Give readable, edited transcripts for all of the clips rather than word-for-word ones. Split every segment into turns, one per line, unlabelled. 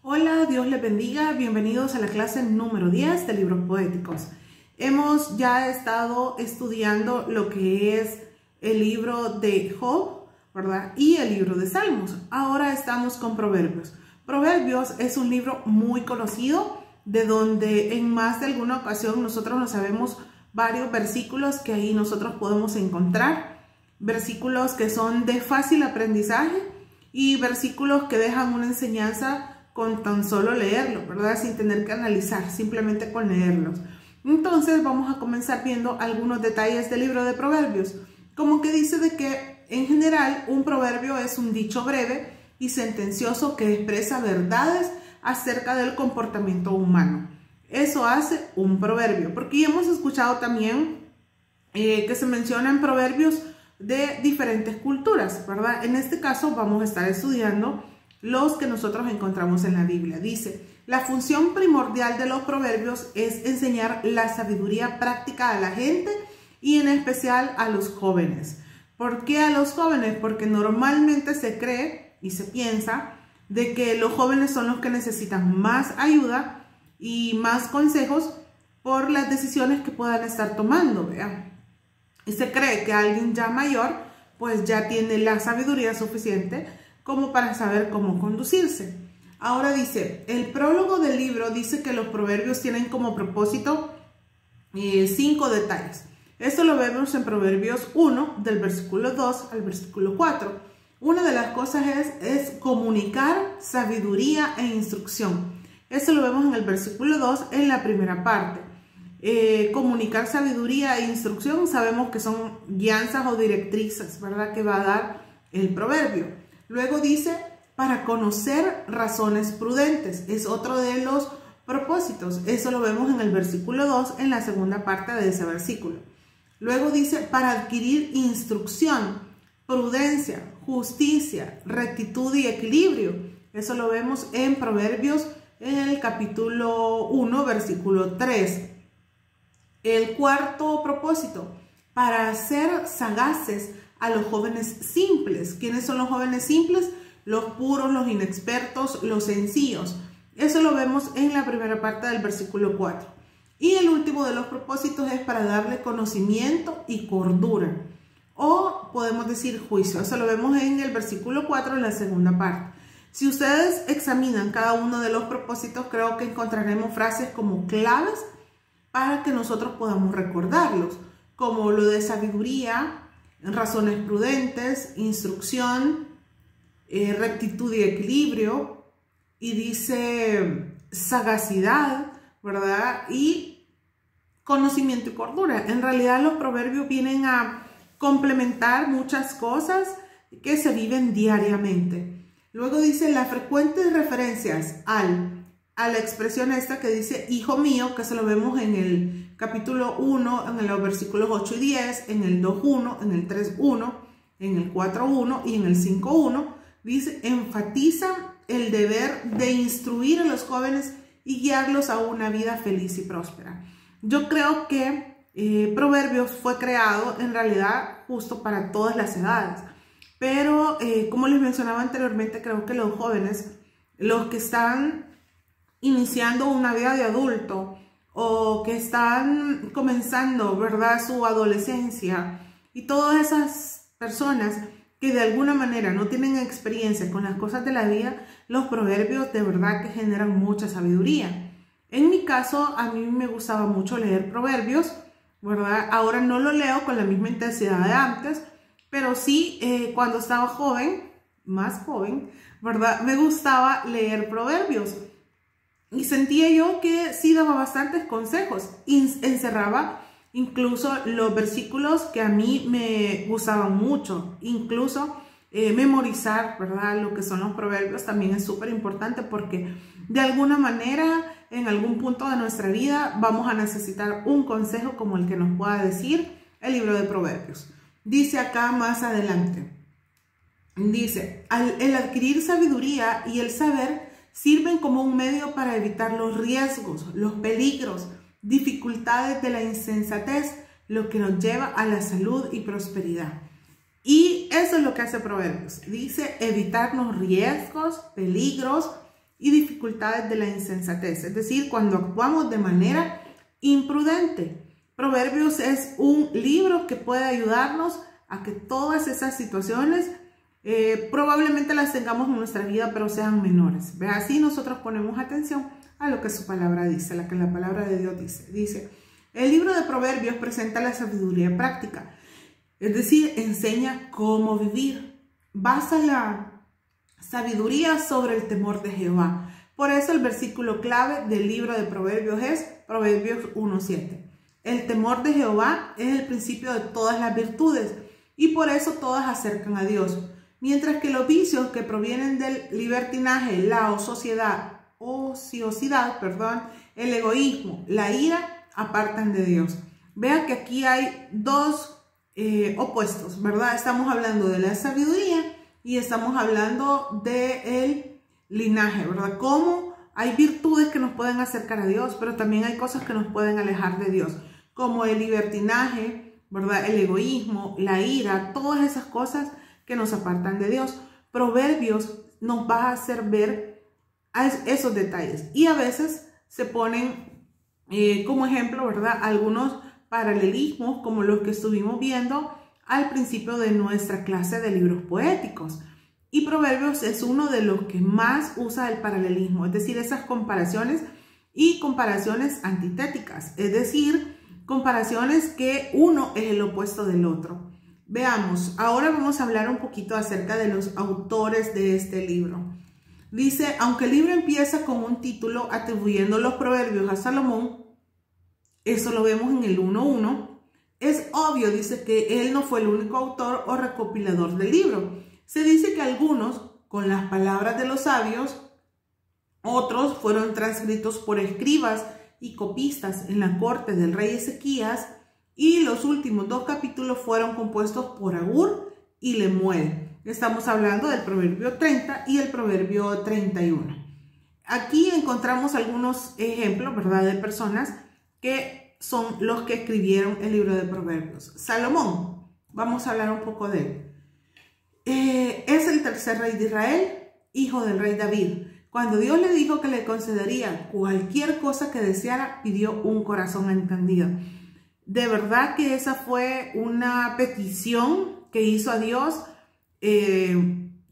Hola, Dios les bendiga. Bienvenidos a la clase número 10 de libros poéticos. Hemos ya estado estudiando lo que es el libro de Job, ¿verdad? Y el libro de Salmos. Ahora estamos con Proverbios. Proverbios es un libro muy conocido, de donde en más de alguna ocasión nosotros nos sabemos varios versículos que ahí nosotros podemos encontrar. Versículos que son de fácil aprendizaje y versículos que dejan una enseñanza con tan solo leerlo, ¿verdad? Sin tener que analizar, simplemente con leerlos. Entonces vamos a comenzar viendo algunos detalles del libro de Proverbios. Como que dice de que en general un proverbio es un dicho breve y sentencioso que expresa verdades acerca del comportamiento humano. Eso hace un proverbio, porque ya hemos escuchado también que se mencionan proverbios de diferentes culturas, ¿verdad? En este caso vamos a estar estudiando los que nosotros encontramos en la Biblia. Dice, la función primordial de los proverbios es enseñar la sabiduría práctica a la gente y en especial a los jóvenes. ¿Por qué a los jóvenes? Porque normalmente se cree y se piensa de que los jóvenes son los que necesitan más ayuda y más consejos por las decisiones que puedan estar tomando, ¿verdad? Y se cree que alguien ya mayor pues ya tiene la sabiduría suficiente como para saber cómo conducirse. Ahora dice, el prólogo del libro dice que los proverbios tienen como propósito 5 detalles. Esto lo vemos en Proverbios 1, del versículo 2 al versículo 4. Una de las cosas es comunicar sabiduría e instrucción. Eso lo vemos en el versículo 2, en la primera parte. Comunicar sabiduría e instrucción, sabemos que son guianzas o directrices, ¿verdad? Que va a dar el proverbio. Luego dice, para conocer razones prudentes, es otro de los propósitos. Eso lo vemos en el versículo 2, en la segunda parte de ese versículo. Luego dice, para adquirir instrucción, prudencia, justicia, rectitud y equilibrio. Eso lo vemos en Proverbios, en el capítulo 1, versículo 3. El cuarto propósito, para hacer sagaces a los jóvenes simples. ¿Quiénes son los jóvenes simples? Los puros, los inexpertos, los sencillos. Eso lo vemos en la primera parte del versículo 4. Y el último de los propósitos es para darle conocimiento y cordura. O podemos decir juicio. Eso lo vemos en el versículo 4, en la segunda parte. Si ustedes examinan cada uno de los propósitos, creo que encontraremos frases como claves para que nosotros podamos recordarlos. Como lo de sabiduría, razones prudentes, instrucción, rectitud y equilibrio, y dice sagacidad, ¿verdad? Y conocimiento y cordura. En realidad los proverbios vienen a complementar muchas cosas que se viven diariamente. Luego dice las frecuentes referencias a la expresión esta que dice hijo mío, que se lo vemos en el capítulo 1, en los versículos 8 y 10, en el 2.1, en el 3.1, en el 4.1 y en el 5.1, dice, enfatiza el deber de instruir a los jóvenes y guiarlos a una vida feliz y próspera. Yo creo que Proverbios fue creado en realidad justo para todas las edades, pero como les mencionaba anteriormente, creo que los jóvenes, los que están iniciando una vida de adulto, o que están comenzando, ¿verdad?, su adolescencia, y todas esas personas que de alguna manera no tienen experiencia con las cosas de la vida, los proverbios de verdad que generan mucha sabiduría. En mi caso, a mí me gustaba mucho leer proverbios, ¿verdad? Ahora no lo leo con la misma intensidad de antes, pero sí cuando estaba joven, más joven, ¿verdad?, me gustaba leer proverbios. Y sentía yo que sí daba bastantes consejos. Encerraba incluso los versículos que a mí me gustaban mucho. Incluso memorizar, ¿verdad?, lo que son los proverbios también es súper importante, porque de alguna manera, en algún punto de nuestra vida, vamos a necesitar un consejo como el que nos pueda decir el libro de Proverbios. Dice acá más adelante, dice, el adquirir sabiduría y el saber sirven como un medio para evitar los riesgos, los peligros, dificultades de la insensatez, lo que nos lleva a la salud y prosperidad. Y eso es lo que hace Proverbios. Dice evitarnos riesgos, peligros y dificultades de la insensatez, es decir, cuando actuamos de manera imprudente. Proverbios es un libro que puede ayudarnos a que todas esas situaciones probablemente las tengamos en nuestra vida, pero sean menores. ¿Ve? Así nosotros ponemos atención a lo que su palabra dice, la que la palabra de Dios dice. Dice, el libro de Proverbios presenta la sabiduría práctica, es decir, enseña cómo vivir. Basa la sabiduría sobre el temor de Jehová. Por eso el versículo clave del libro de Proverbios es Proverbios 1:7. El temor de Jehová es el principio de todas las virtudes y por eso todas acercan a Dios. Mientras que los vicios que provienen del libertinaje, la ociosidad, el egoísmo, la ira, apartan de Dios. Vea que aquí hay dos opuestos, ¿verdad? Estamos hablando de la sabiduría y estamos hablando del linaje, ¿verdad? Cómo hay virtudes que nos pueden acercar a Dios, pero también hay cosas que nos pueden alejar de Dios, como el libertinaje, ¿verdad? El egoísmo, la ira, todas esas cosas que nos apartan de Dios. Proverbios nos va a hacer ver esos detalles y a veces se ponen como ejemplo, ¿verdad? Algunos paralelismos como los que estuvimos viendo al principio de nuestra clase de libros poéticos. Y Proverbios es uno de los que más usa el paralelismo, es decir, esas comparaciones y comparaciones antitéticas, es decir, comparaciones que uno es el opuesto del otro. Veamos, ahora vamos a hablar un poquito acerca de los autores de este libro. Dice, aunque el libro empieza con un título atribuyendo los proverbios a Salomón, eso lo vemos en el 1:1, es obvio, dice, que él no fue el único autor o recopilador del libro. Se dice que algunos, con las palabras de los sabios, otros fueron transcritos por escribas y copistas en la corte del rey Ezequías, y los últimos 2 capítulos fueron compuestos por Agur y Lemuel. Estamos hablando del Proverbio 30 y el Proverbio 31. Aquí encontramos algunos ejemplos, ¿verdad?, de personas que son los que escribieron el libro de Proverbios. Salomón, vamos a hablar un poco de él. Es el tercer rey de Israel, hijo del rey David. Cuando Dios le dijo que le concedería cualquier cosa que deseara, pidió un corazón entendido. De verdad que esa fue una petición que hizo a Dios,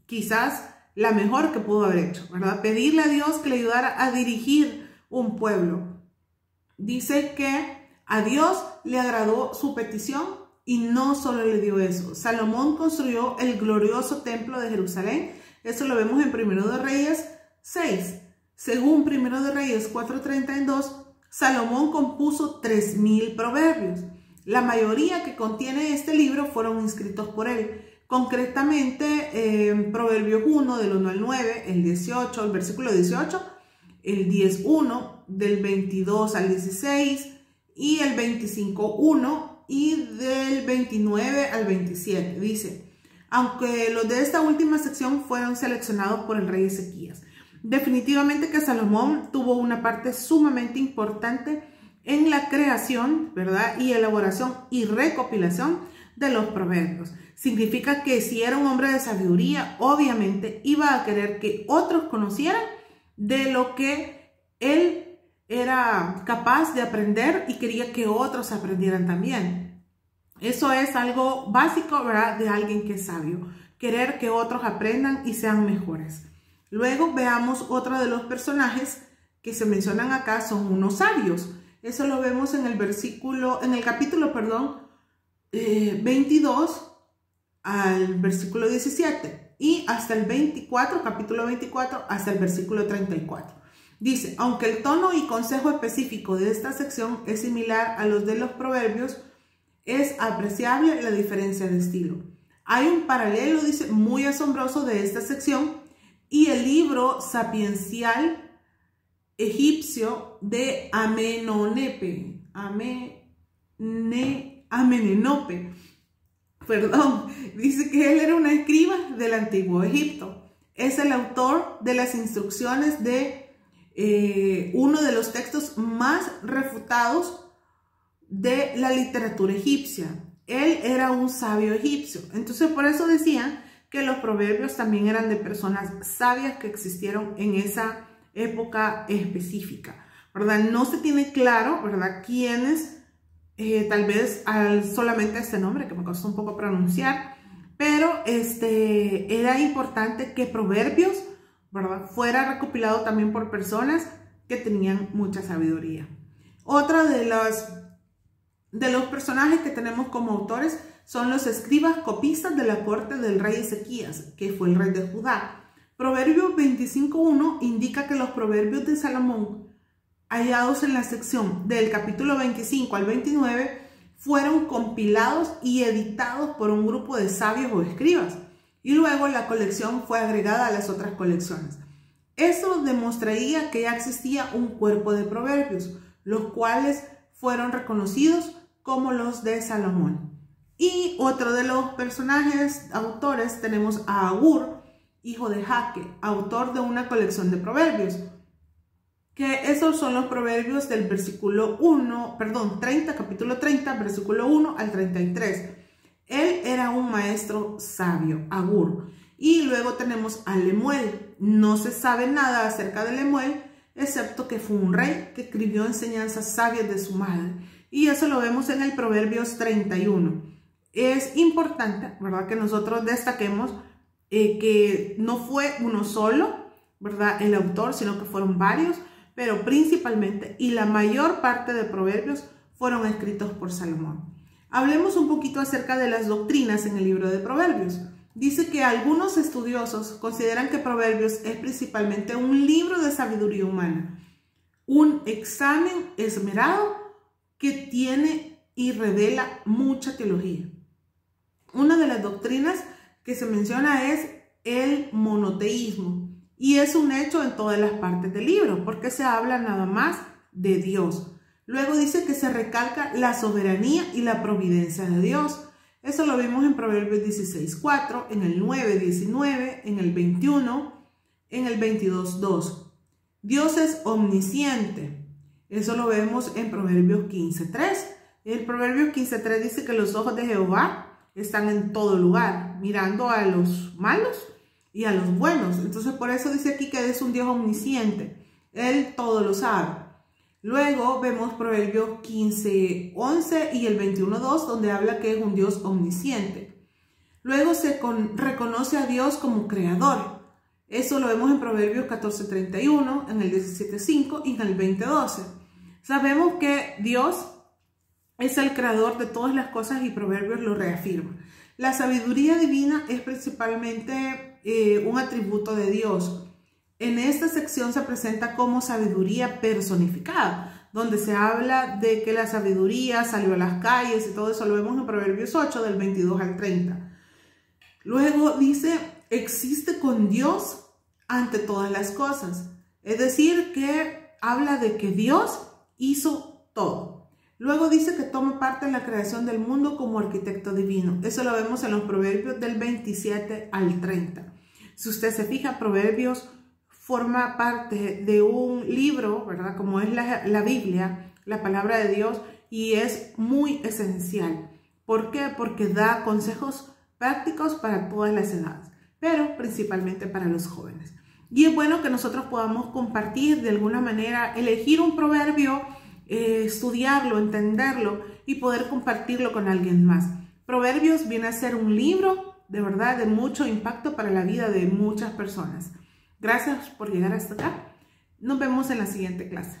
quizás la mejor que pudo haber hecho, ¿verdad? Pedirle a Dios que le ayudara a dirigir un pueblo. Dice que a Dios le agradó su petición y no solo le dio eso. Salomón construyó el glorioso templo de Jerusalén. Eso lo vemos en 1 de Reyes 6. Según 1 de Reyes 4:32, Salomón compuso 3000 proverbios. La mayoría que contiene este libro fueron inscritos por él. Concretamente, Proverbios 1, del 1 al 9, el 18, el versículo 18, el 10:1, del 22 al 16 y el 25:1 y del 29 al 27. Dice, aunque los de esta última sección fueron seleccionados por el rey Ezequías. Definitivamente que Salomón tuvo una parte sumamente importante en la creación, ¿verdad?, y elaboración y recopilación de los proverbios. Significa que si era un hombre de sabiduría, obviamente iba a querer que otros conocieran de lo que él era capaz de aprender y quería que otros aprendieran también. Eso es algo básico, ¿verdad?, de alguien que es sabio. Querer que otros aprendan y sean mejores. Luego veamos otro de los personajes que se mencionan acá, son unos sabios. Eso lo vemos en el capítulo 22 al versículo 17 y hasta el 24, capítulo 24, hasta el versículo 34. Dice, aunque el tono y consejo específico de esta sección es similar a los de los proverbios, es apreciable la diferencia de estilo. Hay un paralelo, dice, muy asombroso de esta sección y el libro sapiencial egipcio de Amenenope, dice que él era una escriba del antiguo Egipto. Es el autor de las instrucciones de uno de los textos más refutados de la literatura egipcia. Él era un sabio egipcio. Entonces, por eso decían que los proverbios también eran de personas sabias que existieron en esa época específica, ¿verdad? No se tiene claro, ¿verdad?, quiénes, tal vez solamente este nombre que me costó un poco pronunciar, pero era importante que Proverbios, ¿verdad?, fuera recopilado también por personas que tenían mucha sabiduría. Otra de los personajes que tenemos como autores son los escribas copistas de la corte del rey Ezequías, que fue el rey de Judá. Proverbios 25:1 indica que los proverbios de Salomón, hallados en la sección del capítulo 25 al 29, fueron compilados y editados por un grupo de sabios o escribas, y luego la colección fue agregada a las otras colecciones. Esto demostraría que ya existía un cuerpo de proverbios, los cuales fueron reconocidos como los de Salomón. Y otro de los personajes, autores, tenemos a Agur, hijo de Jaque, autor de una colección de proverbios, que esos son los proverbios del capítulo 30, versículo 1 al 33. Él era un maestro sabio, Agur. Y luego tenemos a Lemuel. No se sabe nada acerca de Lemuel, excepto que fue un rey que escribió enseñanzas sabias de su madre. Y eso lo vemos en el Proverbios 31. Es importante, ¿verdad?, que nosotros destaquemos que no fue uno solo, ¿verdad?, el autor, sino que fueron varios, pero principalmente y la mayor parte de proverbios fueron escritos por Salomón. Hablemos un poquito acerca de las doctrinas en el libro de Proverbios. Dice que algunos estudiosos consideran que Proverbios es principalmente un libro de sabiduría humana, un examen esmerado que tiene y revela mucha teología. Una de las doctrinas que se menciona es el monoteísmo, y es un hecho en todas las partes del libro, porque se habla nada más de Dios. Luego dice que se recalca la soberanía y la providencia de Dios. Eso lo vimos en Proverbios 16:4, en el 9:19, en el 21, en el 22:2. Dios es omnisciente. Eso lo vemos en Proverbios 15:3. El Proverbios 15:3 dice que los ojos de Jehová están en todo lugar, mirando a los malos y a los buenos. Entonces por eso dice aquí que es un Dios omnisciente. Él todo lo sabe. Luego vemos Proverbios 15:11 y el 21:2, donde habla que es un Dios omnisciente. Luego se reconoce a Dios como creador. Eso lo vemos en Proverbios 14:31, en el 17:5 y en el 20:12. Sabemos que Dios es el creador de todas las cosas y Proverbios lo reafirma. La sabiduría divina es principalmente un atributo de Dios. En esta sección se presenta como sabiduría personificada, donde se habla de que la sabiduría salió a las calles y todo eso lo vemos en Proverbios 8 del 22 al 30. Luego dice, existe con Dios ante todas las cosas. Es decir, que habla de que Dios hizo todo. Luego dice que toma parte en la creación del mundo como arquitecto divino. Eso lo vemos en los Proverbios del 27 al 30. Si usted se fija, Proverbios forma parte de un libro, ¿verdad?, como es la Biblia, la palabra de Dios, y es muy esencial. ¿Por qué? Porque da consejos prácticos para todas las edades, pero principalmente para los jóvenes. Y es bueno que nosotros podamos compartir de alguna manera, elegir un proverbio, estudiarlo, entenderlo y poder compartirlo con alguien más. Proverbios viene a ser un libro de verdad de mucho impacto para la vida de muchas personas. Gracias por llegar hasta acá. Nos vemos en la siguiente clase.